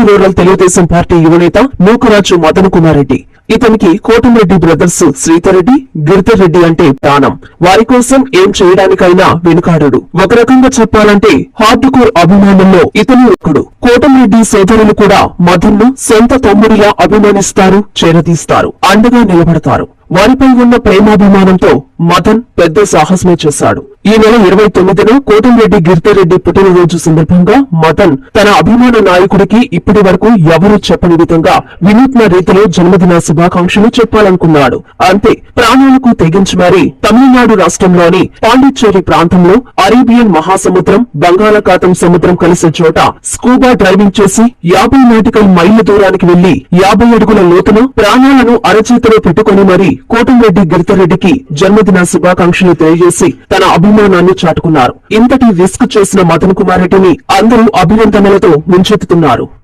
Rural Telugu Desam party యువనేత నూకరాజు మదన్ కుమార్ రెడ్డి. ఇతనికి Kotamreddy brothers Sridhar Reddy, Giridhar Reddy అంటే ప్రాణం. వారి కోసం ఏం చేయడానికైనా వెనుకాడడు. ఒక రకంగా చెప్పాలంటే హార్డ్ కోర్ అభిమానుల్లో ఇతను ఒకడు. కోటంరెడ్డి సోదరులు కూడా మదన్ ను సొంత తమ్ముడిలా అభిమానిస్తారు, చేరదీస్తారు, అండగా నిలబడతారు. వారిపై ఉన్న ప్రేమాభిమానంతో మదన్ పెద్ద సాహసమే చేశాడు. ఈ నెల 29న కోటంరెడ్డి గిరిధర్ రెడ్డి పుట్టినరోజు సందర్భంగా మదన్ తన అభిమాన నాయకుడికి ఇప్పటి వరకు ఎవరూ చెప్పని విధంగా వినూత్న రీతిలో జన్మదిన శుభాకాంక్షలు చెప్పాలనుకున్నాడు. అంతే, ప్రాణాలకు తెగించి మరీ తమిళనాడు రాష్ట్రంలోని పాండిచ్చేరి ప్రాంతంలో అరేబియన్ మహాసముద్రం, బంగాళాఖాతం సముద్రం కలిసే చోట స్కూబా డ్రైవింగ్ చేసి 50 నాటికల్ మైళ్ల దూరానికి వెళ్లి 50 అడుగుల లోతున ప్రాణాలను అరచేతిలో పెట్టుకుని మరీ కోటంరెడ్డి గిరిధర్ రెడ్డికి జన్మదిన శుభాకాంక్షలు తెలియజేసి తన అభిమానాన్ని చాటుకున్నారు. ఇంతటి రిస్క్ చేసిన మదన్ కుమార్ రెడ్డిని అందరూ అభినందనలతో ముంచెత్తుతున్నారు.